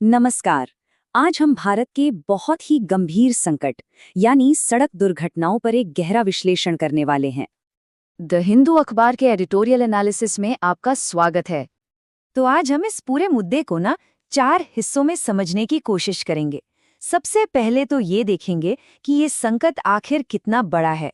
नमस्कार। आज हम भारत के बहुत ही गंभीर संकट यानी सड़क दुर्घटनाओं पर एक गहरा विश्लेषण करने वाले हैं। द हिंदू अखबार के एडिटोरियल एनालिसिस में आपका स्वागत है। तो आज हम इस पूरे मुद्दे को 4 हिस्सों में समझने की कोशिश करेंगे। सबसे पहले तो ये देखेंगे कि ये संकट आखिर कितना बड़ा है।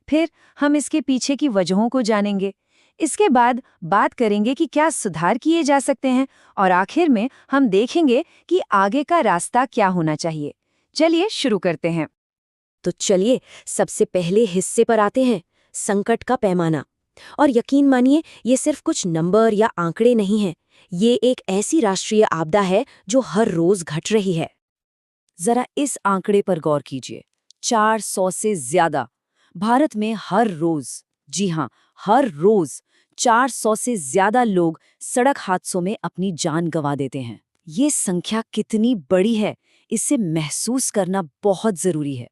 फिर हम इसके पीछे की वजहों को जानेंगे। इसके बाद बात करेंगे कि क्या सुधार किए जा सकते हैं और आखिर में हम देखेंगे कि आगे का रास्ता क्या होना चाहिए। चलिए शुरू करते हैं। तो चलिए सबसे पहले हिस्से पर आते हैं, संकट का पैमाना। और यकीन मानिए ये सिर्फ कुछ नंबर या आंकड़े नहीं हैं, ये एक ऐसी राष्ट्रीय आपदा है जो हर रोज घट रही है। जरा इस आंकड़े पर गौर कीजिए। 400 से ज्यादा भारत में हर रोज, जी हाँ, हर रोज 400 से ज्यादा लोग सड़क हादसों में अपनी जान गंवा देते हैं। ये संख्या कितनी बड़ी है, इसे महसूस करना बहुत जरूरी है।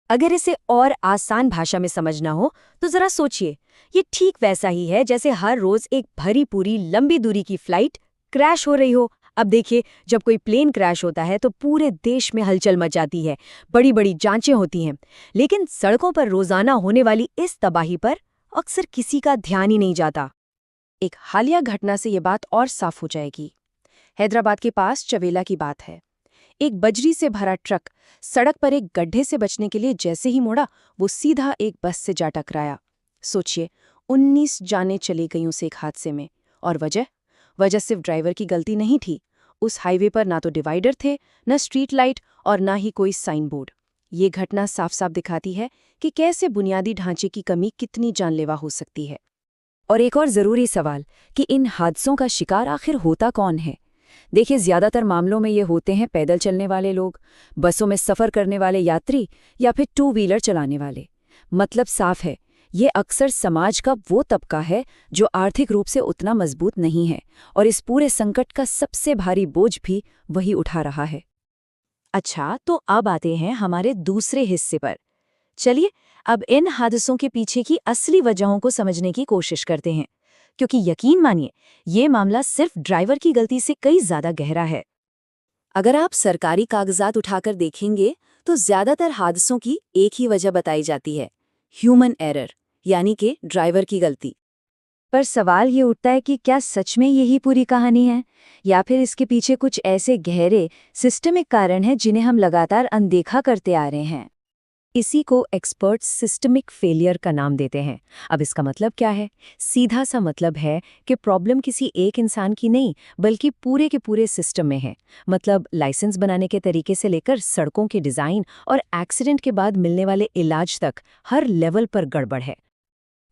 अगर इसे और आसान भाषा में समझना हो तो जरा सोचिए, ये ठीक वैसा ही है जैसे हर रोज एक भरी पूरी लंबी दूरी की फ्लाइट क्रैश हो रही हो। अब देखिए, जब कोई प्लेन क्रैश होता है तो पूरे देश में हलचल मच जाती है, बड़ी बड़ी जांचें होती हैं। लेकिन सड़कों पर रोजाना होने वाली इस तबाही पर अक्सर किसी का ध्यान ही नहीं जाता। एक हालिया घटना से ये बात और साफ हो जाएगी। हैदराबाद के पास चवेला की बात है। एक बजरी से भरा ट्रक सड़क पर एक गड्ढे से बचने के लिए जैसे ही मुड़ा, वो सीधा एक बस से जा टकराया। सोचिए, 19 जानें चली गईं उस एक हादसे में। और वजह सिर्फ ड्राइवर की गलती नहीं थी। उस हाईवे पर ना तो डिवाइडर थे, न स्ट्रीट लाइट और ना ही कोई साइन बोर्ड। ये घटना साफ साफ दिखाती है कि कैसे बुनियादी ढांचे की कमी कितनी जानलेवा हो सकती है। और एक और जरूरी सवाल कि इन हादसों का शिकार आखिर होता कौन है। देखिए, ज्यादातर मामलों में ये होते हैं पैदल चलने वाले लोग, बसों में सफर करने वाले यात्री या फिर 2 व्हीलर चलाने वाले। मतलब साफ है, ये अक्सर समाज का वो तबका है जो आर्थिक रूप से उतना मजबूत नहीं है, और इस पूरे संकट का सबसे भारी बोझ भी वही उठा रहा है। अच्छा, तो अब आते हैं हमारे दूसरे हिस्से पर। चलिए अब इन हादसों के पीछे की असली वजहों को समझने की कोशिश करते हैं, क्योंकि यकीन मानिए ये मामला सिर्फ ड्राइवर की गलती से कई ज्यादा गहरा है। अगर आप सरकारी कागजात उठाकर देखेंगे तो ज्यादातर हादसों की एक ही वजह बताई जाती है, ह्यूमन एरर, यानी कि ड्राइवर की गलती। पर सवाल ये उठता है कि क्या सच में यही पूरी कहानी है, या फिर इसके पीछे कुछ ऐसे गहरे सिस्टमिक कारण हैं जिन्हें हम लगातार अनदेखा करते आ रहे हैं। इसी को एक्सपर्ट्स सिस्टमिक फेलियर का नाम देते हैं। अब इसका मतलब क्या है? सीधा सा मतलब है कि प्रॉब्लम किसी एक इंसान की नहीं, बल्कि पूरे के पूरे सिस्टम में है। मतलब लाइसेंस बनाने के तरीके से लेकर सड़कों के डिज़ाइन और एक्सीडेंट के बाद मिलने वाले इलाज तक हर लेवल पर गड़बड़ है।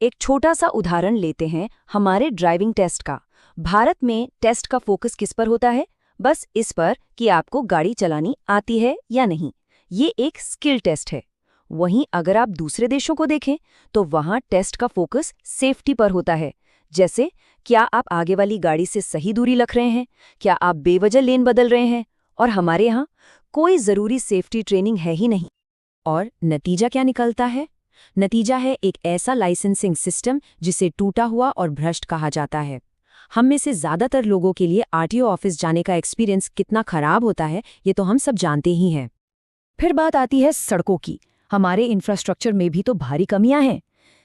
एक छोटा सा उदाहरण लेते हैं हमारे ड्राइविंग टेस्ट का। भारत में टेस्ट का फोकस किस पर होता है? बस इस पर कि आपको गाड़ी चलानी आती है या नहीं। ये एक स्किल टेस्ट है। वहीं अगर आप दूसरे देशों को देखें तो वहां टेस्ट का फोकस सेफ्टी पर होता है। जैसे, क्या आप आगे वाली गाड़ी से सही दूरी रख रहे हैं, क्या आप बेवजह लेन बदल रहे हैं। और हमारे यहाँ कोई जरूरी सेफ्टी ट्रेनिंग है ही नहीं। और नतीजा क्या निकलता है? नतीजा है एक ऐसा लाइसेंसिंग सिस्टम जिसे टूटा हुआ और भ्रष्ट कहा जाता है। हम में से ज्यादातर लोगों के लिए आरटीओ ऑफिस जाने का एक्सपीरियंस कितना खराब होता है, ये तो हम सब जानते ही हैं। फिर बात आती है सड़कों की। हमारे इंफ्रास्ट्रक्चर में भी तो भारी कमियां हैं।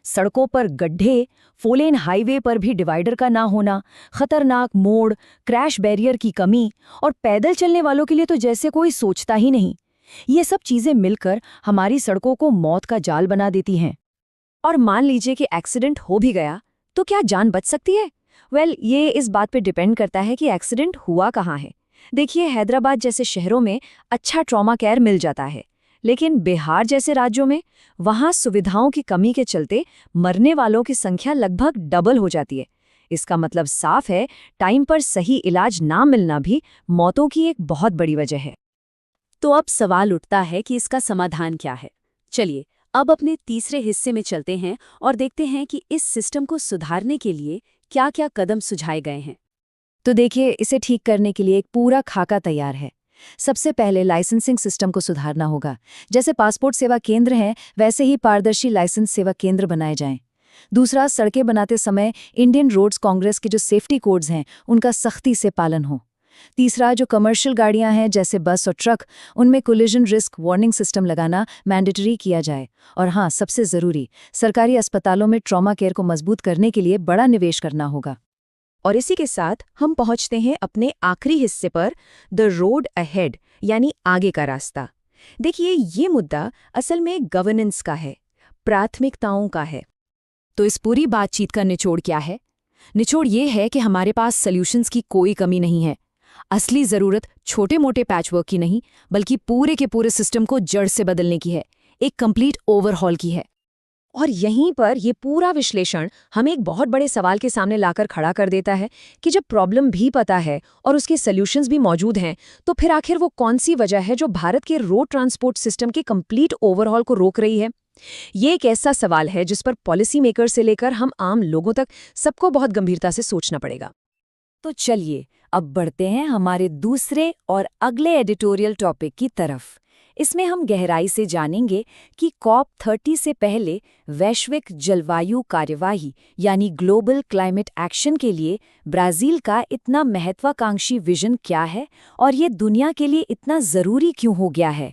सड़कों पर गड्ढे, 4 लेन हाईवे पर भी डिवाइडर का ना होना, खतरनाक मोड़, क्रैश बैरियर की कमी, और पैदल चलने वालों के लिए तो जैसे कोई सोचता ही नहीं। ये सब चीजें मिलकर हमारी सड़कों को मौत का जाल बना देती हैं। और मान लीजिए कि एक्सीडेंट हो भी गया, तो क्या जान बच सकती है? ये इस बात पे डिपेंड करता है कि एक्सीडेंट हुआ कहाँ है। देखिए, हैदराबाद जैसे शहरों में अच्छा ट्रॉमा केयर मिल जाता है, लेकिन बिहार जैसे राज्यों में वहां सुविधाओं की कमी के चलते मरने वालों की संख्या लगभग डबल हो जाती है। इसका मतलब साफ है, टाइम पर सही इलाज ना मिलना भी मौतों की एक बहुत बड़ी वजह है। तो अब सवाल उठता है कि इसका समाधान क्या है। चलिए अब अपने तीसरे हिस्से में चलते हैं और देखते हैं कि इस सिस्टम को सुधारने के लिए क्या क्या कदम सुझाए गए हैं। तो देखिए, इसे ठीक करने के लिए एक पूरा खाका तैयार है। सबसे पहले लाइसेंसिंग सिस्टम को सुधारना होगा। जैसे पासपोर्ट सेवा केंद्र हैं, वैसे ही पारदर्शी लाइसेंस सेवा केंद्र बनाए जाएं। दूसरा, सड़कें बनाते समय इंडियन रोड्स कांग्रेस के जो सेफ्टी कोड्स हैं, उनका सख्ती से पालन हो। तीसरा, जो कमर्शियल गाड़ियां हैं जैसे बस और ट्रक, उनमें कोलिजन रिस्क वार्निंग सिस्टम लगाना मैंडेटरी किया जाए। और हाँ, सबसे ज़रूरी, सरकारी अस्पतालों में ट्रॉमा केयर को मजबूत करने के लिए बड़ा निवेश करना होगा। और इसी के साथ हम पहुंचते हैं अपने आखिरी हिस्से पर, द रोड अहेड, यानी आगे का रास्ता। देखिए, ये मुद्दा असल में गवर्नेंस का है, प्राथमिकताओं का है। तो इस पूरी बातचीत का निचोड़ क्या है? निचोड़ ये है कि हमारे पास सॉल्यूशंस की कोई कमी नहीं है। असली ज़रूरत छोटे मोटे पैचवर्क की नहीं, बल्कि पूरे के पूरे सिस्टम को जड़ से बदलने की है, एक कंप्लीट ओवरहॉल की है। और यहीं पर ये पूरा विश्लेषण हमें एक बहुत बड़े सवाल के सामने लाकर खड़ा कर देता है कि जब प्रॉब्लम भी पता है और उसके सॉल्यूशंस भी मौजूद हैं, तो फिर आखिर वो कौन सी वजह है जो भारत के रोड ट्रांसपोर्ट सिस्टम के कंप्लीट ओवरहॉल को रोक रही है? ये एक ऐसा सवाल है जिस पर पॉलिसी मेकर से लेकर हम आम लोगों तक सबको बहुत गंभीरता से सोचना पड़ेगा। तो चलिए अब बढ़ते हैं हमारे दूसरे और अगले एडिटोरियल टॉपिक की तरफ। इसमें हम गहराई से जानेंगे कि COP30 से पहले वैश्विक जलवायु कार्यवाही यानी ग्लोबल क्लाइमेट एक्शन के लिए ब्राज़ील का इतना महत्वाकांक्षी विजन क्या है और ये दुनिया के लिए इतना ज़रूरी क्यों हो गया है।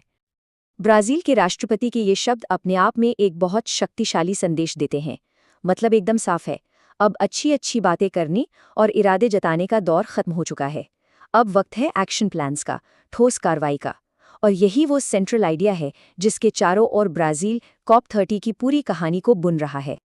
ब्राज़ील के राष्ट्रपति के ये शब्द अपने आप में एक बहुत शक्तिशाली संदेश देते हैं। मतलब एकदम साफ है, अब अच्छी अच्छी बातें करने और इरादे जताने का दौर खत्म हो चुका है। अब वक्त है एक्शन प्लान्स का, ठोस कार्रवाई का। और यही वो सेंट्रल आइडिया है जिसके चारों ओर ब्राज़ील COP30 की पूरी कहानी को बुन रहा है।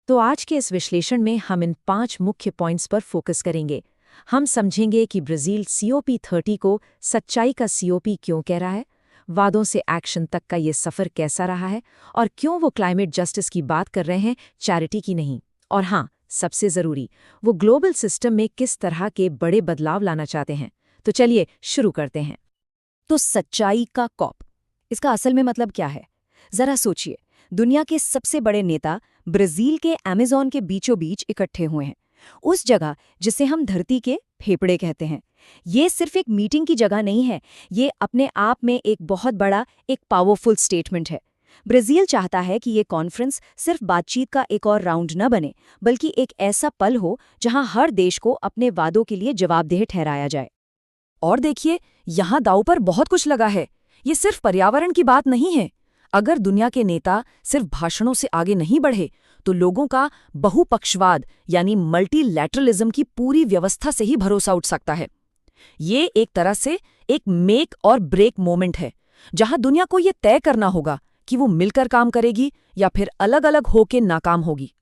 तो आज के इस विश्लेषण में हम इन 5 मुख्य पॉइंट्स पर फोकस करेंगे। हम समझेंगे कि ब्राज़ील COP30 को सच्चाई का COP क्यों कह रहा है, वादों से एक्शन तक का ये सफ़र कैसा रहा है, और क्यों वो क्लाइमेट जस्टिस की बात कर रहे हैं, चैरिटी की नहीं। और हाँ, सबसे ज़रूरी, वो ग्लोबल सिस्टम में किस तरह के बड़े बदलाव लाना चाहते हैं। तो चलिए शुरू करते हैं। तो सच्चाई का कॉप, इसका असल में मतलब क्या है? जरा सोचिए, दुनिया के सबसे बड़े नेता ब्राज़ील के अमेज़न के बीचों बीच इकट्ठे हुए हैं, उस जगह जिसे हम धरती के फेफड़े कहते हैं। ये सिर्फ एक मीटिंग की जगह नहीं है, ये अपने आप में एक बहुत बड़ा, एक पावरफुल स्टेटमेंट है। ब्राज़ील चाहता है कि ये कॉन्फ्रेंस सिर्फ बातचीत का एक और राउंड न बने, बल्कि एक ऐसा पल हो जहां हर देश को अपने वादों के लिए जवाबदेह ठहराया जाए। और देखिए, यहाँ दांव पर बहुत कुछ लगा है। ये सिर्फ पर्यावरण की बात नहीं है। अगर दुनिया के नेता सिर्फ भाषणों से आगे नहीं बढ़े, तो लोगों का बहुपक्षवाद यानी मल्टीलैटरलिज्म की पूरी व्यवस्था से ही भरोसा उठ सकता है। ये एक तरह से एक मेक और ब्रेक मोमेंट है, जहां दुनिया को ये तय करना होगा कि वो मिलकर काम करेगी या फिर अलग अलग होके नाकाम होगी।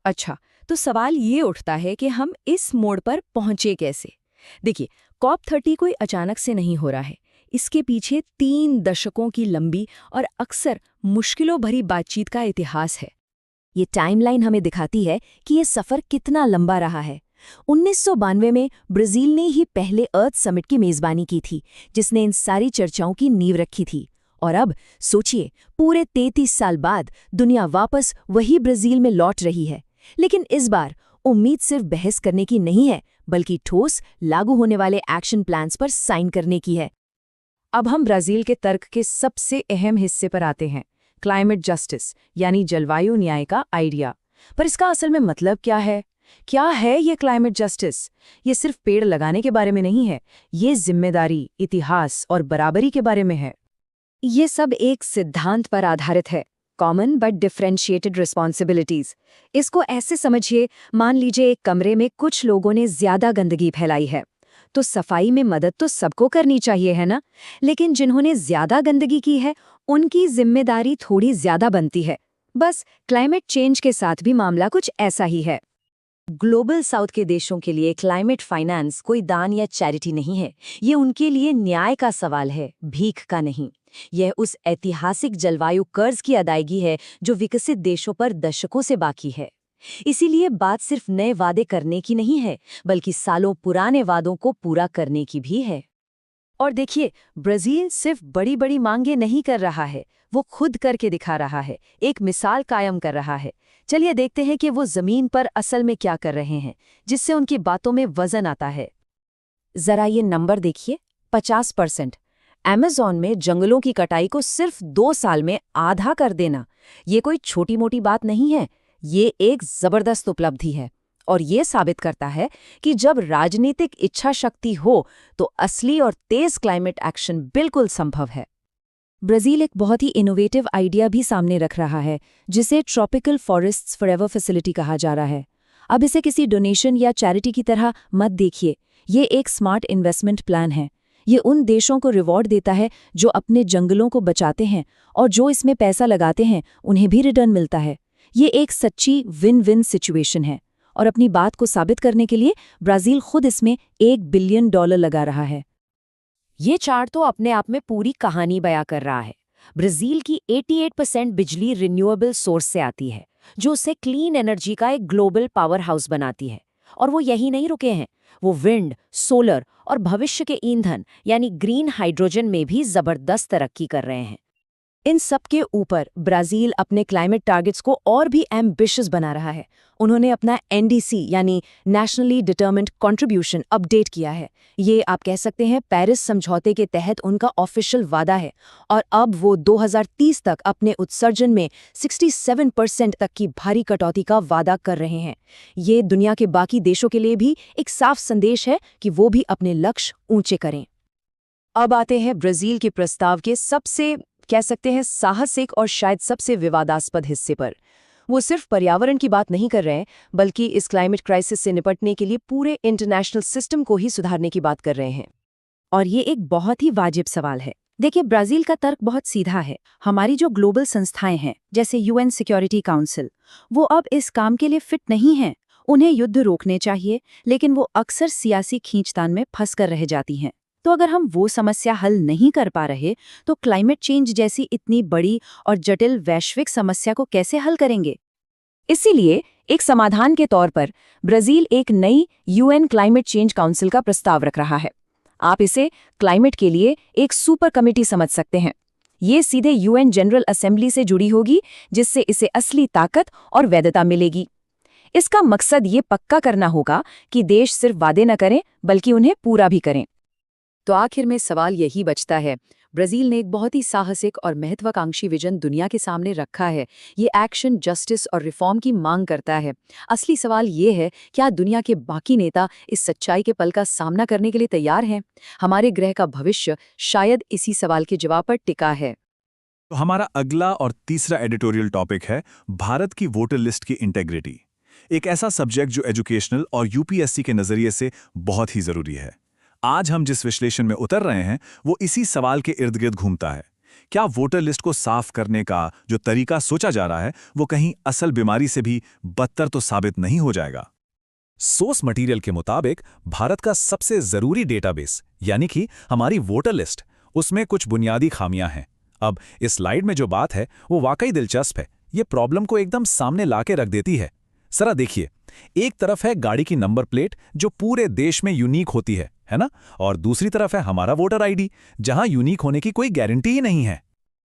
अच्छा, तो सवाल ये उठता है कि हम इस मोड़ पर पहुंचे कैसे? देखिए, COP30 कोई अचानक से नहीं हो रहा है। इसके पीछे 3 दशकों की लंबी और अक्सर मुश्किलों भरी बातचीत का इतिहास है। ये टाइमलाइन हमें दिखाती है कि ये सफ़र कितना लंबा रहा है। 1992 में ब्राज़ील ने ही पहले अर्थ समिट की मेज़बानी की थी, जिसने इन सारी चर्चाओं की नींव रखी थी। और अब सोचिए, पूरे 33 साल बाद दुनिया वापस वही ब्राज़ील में लौट रही है। लेकिन इस बार उम्मीद सिर्फ बहस करने की नहीं है, बल्कि ठोस, लागू होने वाले एक्शन प्लान्स पर साइन करने की है। अब हम ब्राज़ील के तर्क के सबसे अहम हिस्से पर आते हैं, क्लाइमेट जस्टिस यानी जलवायु न्याय का आइडिया। पर इसका असल में मतलब क्या है? क्या है ये क्लाइमेट जस्टिस? ये सिर्फ पेड़ लगाने के बारे में नहीं है, ये जिम्मेदारी, इतिहास और बराबरी के बारे में है। ये सब एक सिद्धांत पर आधारित है, कॉमन बट डिफरेंशिएटेड रिस्पॉन्सिबिलिटीज। इसको ऐसे समझिए, मान लीजिए एक कमरे में कुछ लोगों ने ज्यादा गंदगी फैलाई है, तो सफाई में मदद तो सबको करनी चाहिए, है ना? लेकिन जिन्होंने ज्यादा गंदगी की है, उनकी जिम्मेदारी थोड़ी ज्यादा बनती है। बस क्लाइमेट चेंज के साथ भी मामला कुछ ऐसा ही है। ग्लोबल साउथ के देशों के लिए क्लाइमेट फाइनेंस कोई दान या चैरिटी नहीं है, ये उनके लिए न्याय का सवाल है, भीख का नहीं। यह उस ऐतिहासिक जलवायु कर्ज की अदायगी है जो विकसित देशों पर दशकों से बाकी है। इसीलिए बात सिर्फ नए वादे करने की नहीं है, बल्कि सालों पुराने वादों को पूरा करने की भी है। और देखिए, ब्राज़ील सिर्फ बड़ी बड़ी मांगे नहीं कर रहा है, वो खुद करके दिखा रहा है, एक मिसाल कायम कर रहा है। चलिए देखते हैं कि वो जमीन पर असल में क्या कर रहे हैं, जिससे उनकी बातों में वजन आता है। जरा ये नंबर देखिए, 50%। अमेज़न में जंगलों की कटाई को सिर्फ 2 साल में आधा कर देना, ये कोई छोटी मोटी बात नहीं है, ये एक जबरदस्त उपलब्धि है। और ये साबित करता है कि जब राजनीतिक इच्छा शक्ति हो तो असली और तेज क्लाइमेट एक्शन बिल्कुल संभव है। ब्राज़ील एक बहुत ही इनोवेटिव आइडिया भी सामने रख रहा है, जिसे ट्रॉपिकल फॉरेस्ट्स फॉरएवर फैसिलिटी कहा जा रहा है। अब इसे किसी डोनेशन या चैरिटी की तरह मत देखिए, ये एक स्मार्ट इन्वेस्टमेंट प्लान है। ये उन देशों को रिवॉर्ड देता है जो अपने जंगलों को बचाते हैं, और जो इसमें पैसा लगाते हैं उन्हें भी रिटर्न मिलता है। ये एक सच्ची विन विन सिचुएशन है, और अपनी बात को साबित करने के लिए ब्राज़ील खुद इसमें $1 बिलियन लगा रहा है। ये चार्ट तो अपने आप में पूरी कहानी बयां कर रहा है। ब्राजील की 88% बिजली रिन्यूएबल सोर्स से आती है, जो उसे क्लीन एनर्जी का एक ग्लोबल पावर हाउस बनाती है। और वो यही नहीं रुके हैं, वो विंड, सोलर और भविष्य के ईंधन यानी ग्रीन हाइड्रोजन में भी जबरदस्त तरक्की कर रहे हैं। इन सब के ऊपर ब्राजील अपने क्लाइमेट टारगेट्स को और भी एम्बिशियस बना रहा है। उन्होंने अपना NDC यानी नेशनली डिटरमिन्ड कंट्रीब्यूशन अपडेट किया है। ये आप कह सकते हैं पेरिस समझौते के तहत उनका ऑफिशियल वादा है, और अब वो 2030 तक अपने उत्सर्जन में 67% तक की भारी कटौती का वादा कर रहे हैं। ये दुनिया के बाकी देशों के लिए भी एक साफ संदेश है कि वो भी अपने लक्ष्य ऊंचे करें। अब आते हैं ब्राजील के प्रस्ताव के सबसे कह सकते हैं साहसिक और शायद सबसे विवादास्पद हिस्से पर। वो सिर्फ पर्यावरण की बात नहीं कर रहे हैं, बल्कि इस क्लाइमेट क्राइसिस से निपटने के लिए पूरे इंटरनेशनल सिस्टम को ही सुधारने की बात कर रहे हैं। और ये एक बहुत ही वाजिब सवाल है। देखिए, ब्राजील का तर्क बहुत सीधा है। हमारी जो ग्लोबल संस्थाएं हैं, जैसे UN सिक्योरिटी काउंसिल, वो अब इस काम के लिए फिट नहीं हैं। उन्हें युद्ध रोकने चाहिए, लेकिन वो अक्सर सियासी खींचतान में फंस कर रह जाती हैं। तो अगर हम वो समस्या हल नहीं कर पा रहे, तो क्लाइमेट चेंज जैसी इतनी बड़ी और जटिल वैश्विक समस्या को कैसे हल करेंगे? इसीलिए एक समाधान के तौर पर ब्राजील एक नई UN क्लाइमेट चेंज काउंसिल का प्रस्ताव रख रहा है। आप इसे क्लाइमेट के लिए एक सुपर कमेटी समझ सकते हैं। ये सीधे UN जनरल असेंबली से जुड़ी होगी, जिससे इसे असली ताकत और वैधता मिलेगी। इसका मकसद ये पक्का करना होगा कि देश सिर्फ वादे न करें, बल्कि उन्हें पूरा भी करें। तो आखिर में सवाल यही बचता है, ब्राजील ने एक बहुत ही साहसिक और महत्वाकांक्षी विजन दुनिया के सामने रखा है। ये एक्शन, जस्टिस और रिफॉर्म की मांग करता है। असली सवाल ये है, क्या दुनिया के बाकी नेता इस सच्चाई के पल का सामना करने के लिए तैयार हैं? हमारे ग्रह का भविष्य शायद इसी सवाल के जवाब पर टिका है। तो हमारा अगला और तीसरा एडिटोरियल टॉपिक है भारत की वोटर लिस्ट की इंटेग्रिटी। एक ऐसा सब्जेक्ट जो एजुकेशनल और UPSC के नजरिए से बहुत ही जरूरी है। आज हम जिस विश्लेषण में उतर रहे हैं वो इसी सवाल के इर्द गिर्द घूमता है। क्या वोटर लिस्ट को साफ करने का जो तरीका सोचा जा रहा है वो कहीं असल बीमारी से भी बदतर तो साबित नहीं हो जाएगा? सोर्स मटेरियल के मुताबिक भारत का सबसे जरूरी डेटाबेस यानी कि हमारी वोटर लिस्ट, उसमें कुछ बुनियादी खामियां हैं। अब इस स्लाइड में जो बात है वो वाकई दिलचस्प है। ये प्रॉब्लम को एकदम सामने लाके रख देती है। जरा देखिए, एक तरफ है गाड़ी की नंबर प्लेट जो पूरे देश में यूनिक होती है ना? और दूसरी तरफ है हमारा वोटर ID, जहां यूनिक होने की कोई गारंटी ही नहीं है।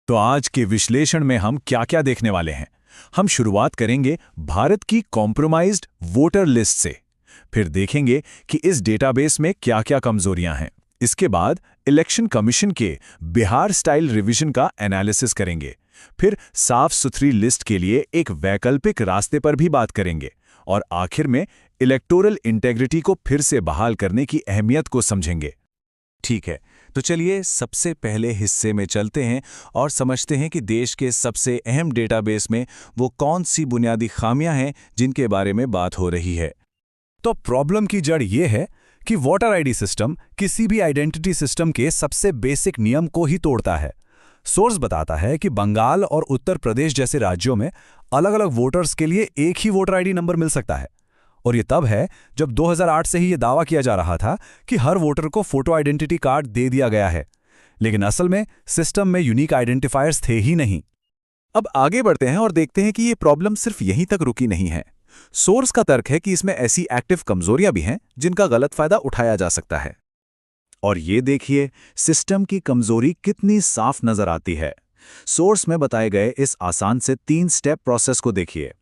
तो आज के विश्लेषण में हम क्या-क्या देखने वाले हैं? हम शुरुआत करेंगे भारत की कॉम्प्रोमाइज्ड वोटर लिस्ट से। फिर देखेंगे कि इस डेटाबेस में क्या-क्या कमजोरियां हैं। इसके बाद इलेक्शन कमीशन के बिहार स्टाइल रिवीजन का एनालिसिस करेंगे। फिर साफ सुथरी लिस्ट के लिए एक वैकल्पिक रास्ते पर भी बात करेंगे। और आखिर में इलेक्टोरल इंटेग्रिटी को फिर से बहाल करने की अहमियत को समझेंगे। ठीक है, तो चलिए सबसे पहले हिस्से में चलते हैं और समझते हैं कि देश के सबसे अहम डेटाबेस में वो कौन सी बुनियादी खामियां हैं जिनके बारे में बात हो रही है। तो प्रॉब्लम की जड़ ये है कि वोटर ID सिस्टम किसी भी आइडेंटिटी सिस्टम के सबसे बेसिक नियम को ही तोड़ता है। सोर्स बताता है कि बंगाल और उत्तर प्रदेश जैसे राज्यों में अलग अलग वोटर्स के लिए एक ही वोटर ID नंबर मिल सकता है। और ये तब है जब 2008 से ही ये दावा किया जा रहा था कि हर वोटर को फोटो आइडेंटिटी कार्ड दे दिया गया है, लेकिन असल में सिस्टम में यूनिक आइडेंटिफायर्स थे ही नहीं। अब आगे बढ़ते हैं और देखते हैं कि ये प्रॉब्लम सिर्फ यहीं तक रुकी नहीं है। सोर्स का तर्क है कि इसमें ऐसी एक्टिव कमजोरियां भी हैं जिनका गलत फायदा उठाया जा सकता है। और ये देखिए, सिस्टम की कमजोरी कितनी साफ नजर आती है। सोर्स में बताए गए इस आसान से 3 स्टेप प्रोसेस को देखिए।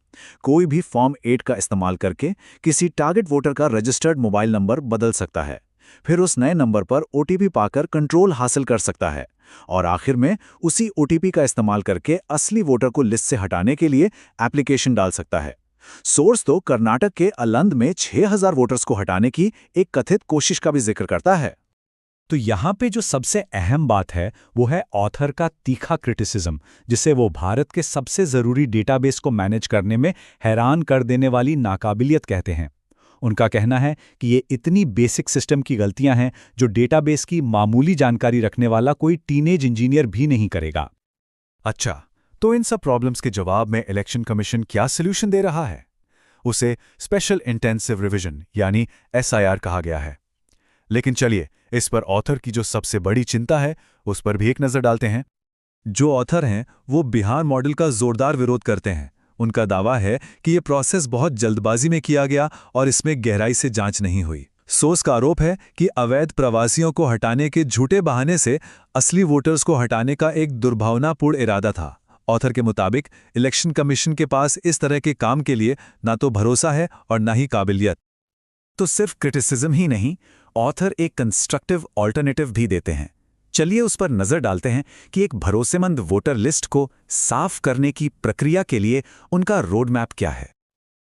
कोई भी फॉर्म 8 का इस्तेमाल करके किसी टारगेट वोटर का रजिस्टर्ड मोबाइल नंबर बदल सकता है, फिर उस नए नंबर पर OTP पाकर कंट्रोल हासिल कर सकता है, और आखिर में उसी OTP का इस्तेमाल करके असली वोटर को लिस्ट से हटाने के लिए एप्लीकेशन डाल सकता है। सोर्स तो कर्नाटक के अलंद में 6000 वोटर्स को हटाने की एक कथित कोशिश का भी जिक्र करता है। तो यहाँ पे जो सबसे अहम बात है वो है ऑथर का तीखा क्रिटिसिज्म, जिसे वो भारत के सबसे ज़रूरी डेटाबेस को मैनेज करने में हैरान कर देने वाली नाकाबिलियत कहते हैं। उनका कहना है कि ये इतनी बेसिक सिस्टम की गलतियां हैं जो डेटाबेस की मामूली जानकारी रखने वाला कोई टीनेज इंजीनियर भी नहीं करेगा। अच्छा, तो इन सब प्रॉब्लम्स के जवाब में इलेक्शन कमीशन क्या सॉल्यूशन दे रहा है? उसे स्पेशल इंटेंसिव रिवीजन यानी SIR कहा गया है। लेकिन चलिए, इस पर ऑथर की जो सबसे बड़ी चिंता है उस पर भी एक नज़र डालते हैं। जो ऑथर हैं वो बिहार मॉडल का जोरदार विरोध करते हैं। उनका दावा है कि ये प्रोसेस बहुत जल्दबाजी में किया गया और इसमें गहराई से जांच नहीं हुई। सोर्स का आरोप है कि अवैध प्रवासियों को हटाने के झूठे बहाने से असली वोटर्स को हटाने का एक दुर्भावनापूर्ण इरादा था। ऑथर के मुताबिक इलेक्शन कमीशन के पास इस तरह के काम के लिए ना तो भरोसा है और ना ही काबिलियत। तो सिर्फ क्रिटिसिज्म ही नहीं, ऑथर एक कंस्ट्रक्टिव ऑल्टरनेटिव भी देते हैं। चलिए उस पर नजर डालते हैं कि एक भरोसेमंद वोटर लिस्ट को साफ करने की प्रक्रिया के लिए उनका रोड मैप क्या है।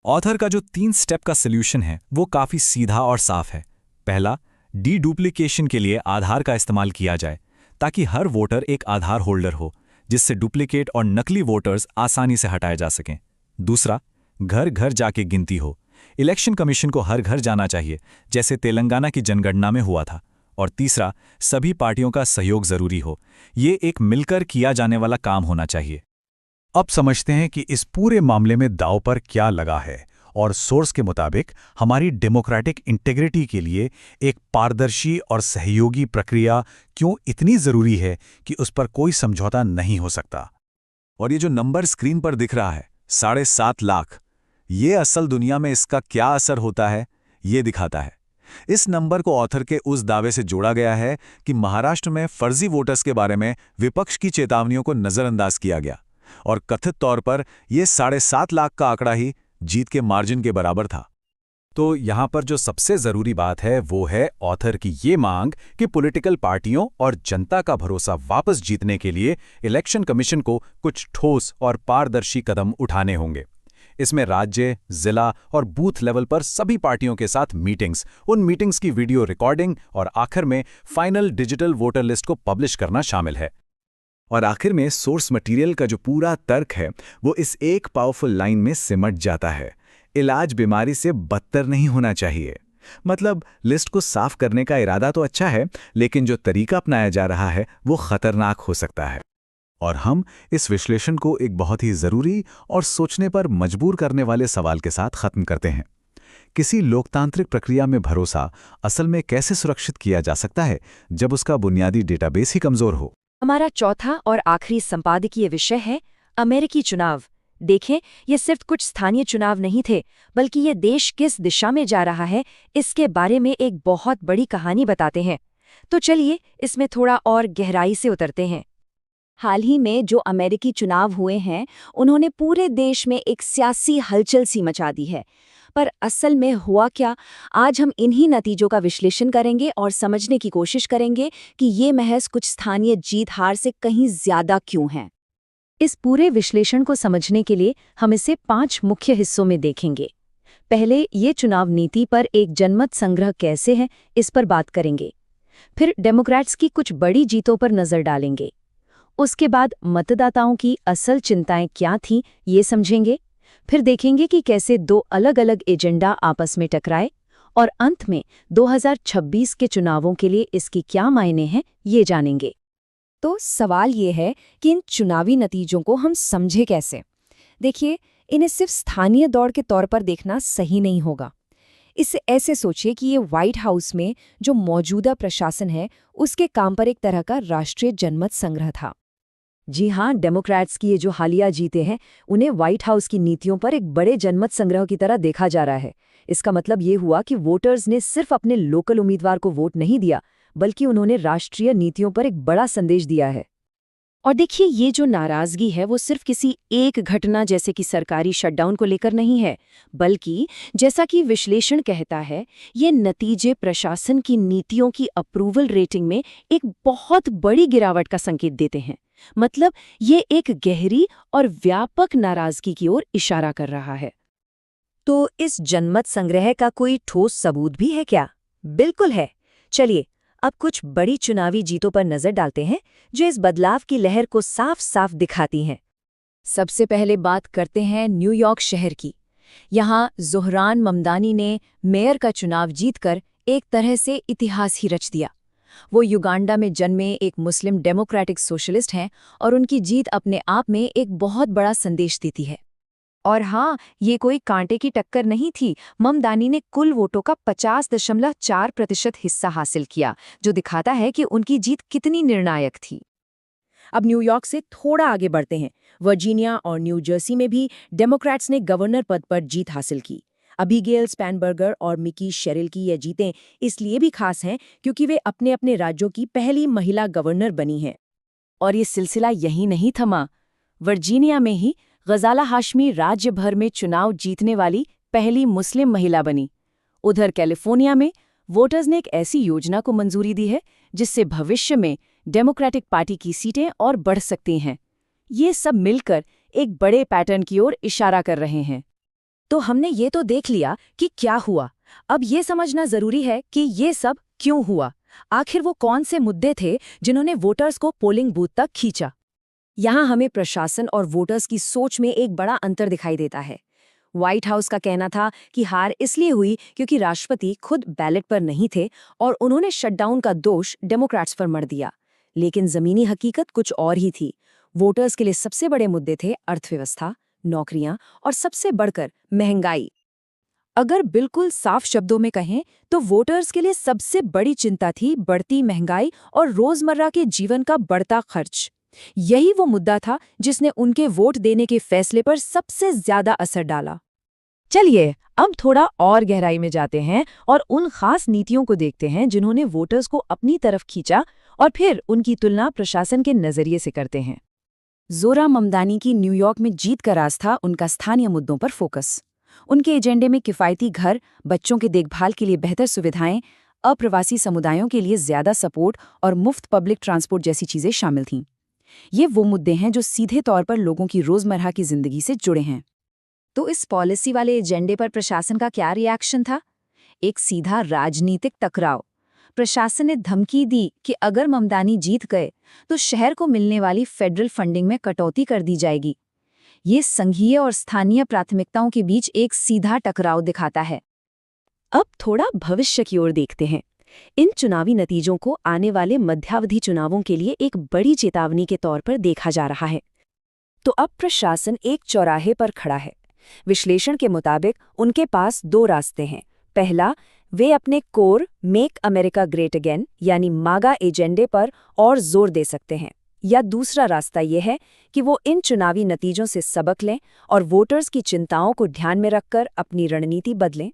ऑथर का जो 3 स्टेप का सॉल्यूशन है वो काफ़ी सीधा और साफ है। पहला, डीडुप्लीकेशन के लिए आधार का इस्तेमाल किया जाए ताकि हर वोटर एक आधार होल्डर हो, जिससे डुप्लीकेट और नकली वोटर्स आसानी से हटाए जा सकें। दूसरा, घर घर जाके गिनती हो। इलेक्शन कमीशन को हर घर जाना चाहिए, जैसे तेलंगाना की जनगणना में हुआ था। और तीसरा, सभी पार्टियों का सहयोग जरूरी हो। ये एक मिलकर किया जाने वाला काम होना चाहिए। अब समझते हैं कि इस पूरे मामले में दांव पर क्या लगा है और सोर्स के मुताबिक हमारी डेमोक्रेटिक इंटेग्रिटी के लिए एक पारदर्शी और सहयोगी प्रक्रिया क्यों इतनी जरूरी है कि उस पर कोई समझौता नहीं हो सकता। और ये जो नंबर स्क्रीन पर दिख रहा है 7.5 लाख, ये असल दुनिया में इसका क्या असर होता है ये दिखाता है। इस नंबर को ऑथर के उस दावे से जोड़ा गया है कि महाराष्ट्र में फर्जी वोटर्स के बारे में विपक्ष की चेतावनियों को नजरअंदाज किया गया और कथित तौर पर यह 7.5 लाख का आंकड़ा ही जीत के मार्जिन के बराबर था। तो यहाँ पर जो सबसे जरूरी बात है वो है ऑथर की ये मांग कि पॉलिटिकल पार्टियों और जनता का भरोसा वापस जीतने के लिए इलेक्शन कमीशन को कुछ ठोस और पारदर्शी कदम उठाने होंगे। इसमें राज्य, जिला और बूथ लेवल पर सभी पार्टियों के साथ मीटिंग्स, उन मीटिंग्स की वीडियो रिकॉर्डिंग और आखिर में फाइनल डिजिटल वोटर लिस्ट को पब्लिश करना शामिल है। और आखिर में सोर्स मटेरियल का जो पूरा तर्क है वो इस एक पावरफुल लाइन में सिमट जाता है: इलाज बीमारी से बदतर नहीं होना चाहिए। मतलब लिस्ट को साफ करने का इरादा तो अच्छा है, लेकिन जो तरीका अपनाया जा रहा है वो खतरनाक हो सकता है। और हम इस विश्लेषण को एक बहुत ही जरूरी और सोचने पर मजबूर करने वाले सवाल के साथ खत्म करते हैं। किसी लोकतांत्रिक प्रक्रिया में भरोसा असल में कैसे सुरक्षित किया जा सकता है जब उसका बुनियादी डेटाबेस ही कमजोर हो? हमारा चौथा और आखिरी संपादकीय विषय है अमेरिकी चुनाव। देखें, ये सिर्फ कुछ स्थानीय चुनाव नहीं थे, बल्कि ये देश किस दिशा में जा रहा है इसके बारे में एक बहुत बड़ी कहानी बताते हैं। तो चलिए इसमें थोड़ा और गहराई से उतरते हैं। हाल ही में जो अमेरिकी चुनाव हुए हैं उन्होंने पूरे देश में एक सियासी हलचल सी मचा दी है। पर असल में हुआ क्या, आज हम इन्हीं नतीजों का विश्लेषण करेंगे और समझने की कोशिश करेंगे कि ये महज कुछ स्थानीय जीत हार से कहीं ज्यादा क्यों हैं। इस पूरे विश्लेषण को समझने के लिए हम इसे 5 मुख्य हिस्सों में देखेंगे। पहले ये चुनाव नीति पर एक जनमत संग्रह कैसे है इस पर बात करेंगे। फिर डेमोक्रेट्स की कुछ बड़ी जीतों पर नजर डालेंगे। उसके बाद मतदाताओं की असल चिंताएं क्या थीं ये समझेंगे। फिर देखेंगे कि कैसे 2 अलग-अलग एजेंडा आपस में टकराए और अंत में 2026 के चुनावों के लिए इसकी क्या मायने हैं ये जानेंगे। तो सवाल ये है कि इन चुनावी नतीजों को हम समझे कैसे। देखिए, इन्हें सिर्फ स्थानीय दौड़ के तौर पर देखना सही नहीं होगा। इससे ऐसे सोचिए कि ये व्हाइट हाउस में जो मौजूदा प्रशासन है उसके काम पर एक तरह का राष्ट्रीय जनमत संग्रह था। जी हाँ, डेमोक्रेट्स की ये जो हालिया जीते हैं उन्हें व्हाइट हाउस की नीतियों पर एक बड़े जनमत संग्रह की तरह देखा जा रहा है। इसका मतलब ये हुआ कि वोटर्स ने सिर्फ अपने लोकल उम्मीदवार को वोट नहीं दिया, बल्कि उन्होंने राष्ट्रीय नीतियों पर एक बड़ा संदेश दिया है। और देखिए, ये जो नाराजगी है वो सिर्फ किसी एक घटना जैसे कि सरकारी शटडाउन को लेकर नहीं है, बल्कि जैसा कि विश्लेषण कहता है, ये नतीजे प्रशासन की नीतियों की अप्रूवल रेटिंग में एक बहुत बड़ी गिरावट का संकेत देते हैं। मतलब ये एक गहरी और व्यापक नाराजगी की ओर इशारा कर रहा है। तो इस जनमत संग्रह का कोई ठोस सबूत भी है क्या? बिल्कुल है। चलिए अब कुछ बड़ी चुनावी जीतों पर नजर डालते हैं जो इस बदलाव की लहर को साफ साफ दिखाती हैं। सबसे पहले बात करते हैं न्यूयॉर्क शहर की। यहाँ ज़ोहरान ममदानी ने मेयर का चुनाव जीतकर एक तरह से इतिहास ही रच दिया। वो युगांडा में जन्मे एक मुस्लिम डेमोक्रेटिक सोशलिस्ट हैं और उनकी जीत अपने आप में एक बहुत बड़ा संदेश देती है। और हाँ, ये कोई कांटे की टक्कर नहीं थी। ममदानी ने कुल वोटों का 50.4% हिस्सा हासिल किया, जो दिखाता है कि उनकी जीत कितनी निर्णायक थी। अब न्यूयॉर्क से थोड़ा आगे बढ़ते हैं। वर्जीनिया और न्यू जर्सी में भी डेमोक्रेट्स ने गवर्नर पद पर जीत हासिल की। अबीगेल स्पैनबर्गर और मिकी शेरिल की ये जीतें इसलिए भी खास हैं क्योंकि वे अपने अपने राज्यों की पहली महिला गवर्नर बनी हैं। और ये सिलसिला यहीं नहीं थमा। वर्जीनिया में ही गजाला हाशमी राज्य भर में चुनाव जीतने वाली पहली मुस्लिम महिला बनी। उधर कैलिफोर्निया में वोटर्स ने एक ऐसी योजना को मंजूरी दी है जिससे भविष्य में डेमोक्रेटिक पार्टी की सीटें और बढ़ सकती हैं। ये सब मिलकर एक बड़े पैटर्न की ओर इशारा कर रहे हैं। तो हमने ये तो देख लिया कि क्या हुआ। अब ये समझना जरूरी है कि ये सब क्यों हुआ। आखिर वो कौन से मुद्दे थे जिन्होंने वोटर्स को पोलिंग बूथ तक खींचा। यहाँ हमें प्रशासन और वोटर्स की सोच में एक बड़ा अंतर दिखाई देता है। व्हाइट हाउस का कहना था कि हार इसलिए हुई क्योंकि राष्ट्रपति खुद बैलेट पर नहीं थे और उन्होंने शटडाउन का दोष डेमोक्रेट्स पर मढ़ दिया। लेकिन जमीनी हकीकत कुछ और ही थी। वोटर्स के लिए सबसे बड़े मुद्दे थे अर्थव्यवस्था, नौकरियां और सबसे बढ़कर महंगाई। अगर बिल्कुल साफ शब्दों में कहें तो वोटर्स के लिए सबसे बड़ी चिंता थी बढ़ती महंगाई और रोजमर्रा के जीवन का बढ़ता खर्च। यही वो मुद्दा था जिसने उनके वोट देने के फैसले पर सबसे ज्यादा असर डाला। चलिए अब थोड़ा और गहराई में जाते हैं और उन खास नीतियों को देखते हैं जिन्होंने वोटर्स को अपनी तरफ खींचा और फिर उनकी तुलना प्रशासन के नजरिए से करते हैं। ज़ोहरा ममदानी की न्यूयॉर्क में जीत का राज था उनका स्थानीय मुद्दों पर फोकस। उनके एजेंडे में किफ़ायती घर, बच्चों के देखभाल के लिए बेहतर सुविधाएं, अप्रवासी समुदायों के लिए ज़्यादा सपोर्ट और मुफ्त पब्लिक ट्रांसपोर्ट जैसी चीज़ें शामिल थीं। ये वो मुद्दे हैं जो सीधे तौर पर लोगों की रोज़मर्रा की ज़िंदगी से जुड़े हैं। तो इस पॉलिसी वाले एजेंडे पर प्रशासन का क्या रिएक्शन था? एक सीधा राजनीतिक टकराव। प्रशासन ने धमकी दी कि अगर ममदानी जीत गए तो शहर को मिलने वाली फेडरल फंडिंग में कटौती कर दी जाएगी। ये संघीय और स्थानीय प्राथमिकताओं के बीच एक सीधा टकराव दिखाता है। अब थोड़ा भविष्य की ओर देखते हैं। इन चुनावी नतीजों को आने वाले मध्यावधि चुनावों के लिए एक बड़ी चेतावनी के तौर पर देखा जा रहा है। तो अब प्रशासन एक चौराहे पर खड़ा है। विश्लेषण के मुताबिक उनके पास दो रास्ते हैं। पहला, वे अपने core make America great again यानी मागा एजेंडे पर और जोर दे सकते हैं, या दूसरा रास्ता यह है कि वो इन चुनावी नतीजों से सबक लें और वोटर्स की चिंताओं को ध्यान में रखकर अपनी रणनीति बदलें।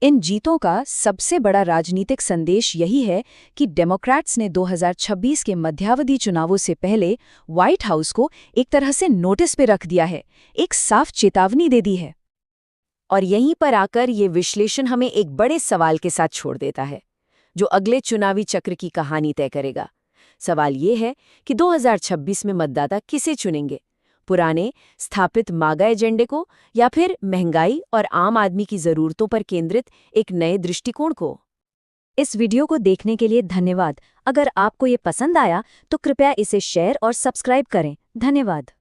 इन जीतों का सबसे बड़ा राजनीतिक संदेश यही है कि डेमोक्रेट्स ने 2026 के मध्यावधि चुनावों से पहले व्हाइट हाउस को एक तरह से नोटिस पे रख दिया है, एक साफ चेतावनी दे दी है। और यहीं पर आकर ये विश्लेषण हमें एक बड़े सवाल के साथ छोड़ देता है, जो अगले चुनावी चक्र की कहानी तय करेगा। सवाल ये है कि 2026 में मतदाता किसे चुनेंगे, पुराने स्थापित मागा एजेंडे को या फिर महंगाई और आम आदमी की जरूरतों पर केंद्रित एक नए दृष्टिकोण को। इस वीडियो को देखने के लिए धन्यवाद। अगर आपको ये पसंद आया तो कृपया इसे शेयर और सब्सक्राइब करें। धन्यवाद।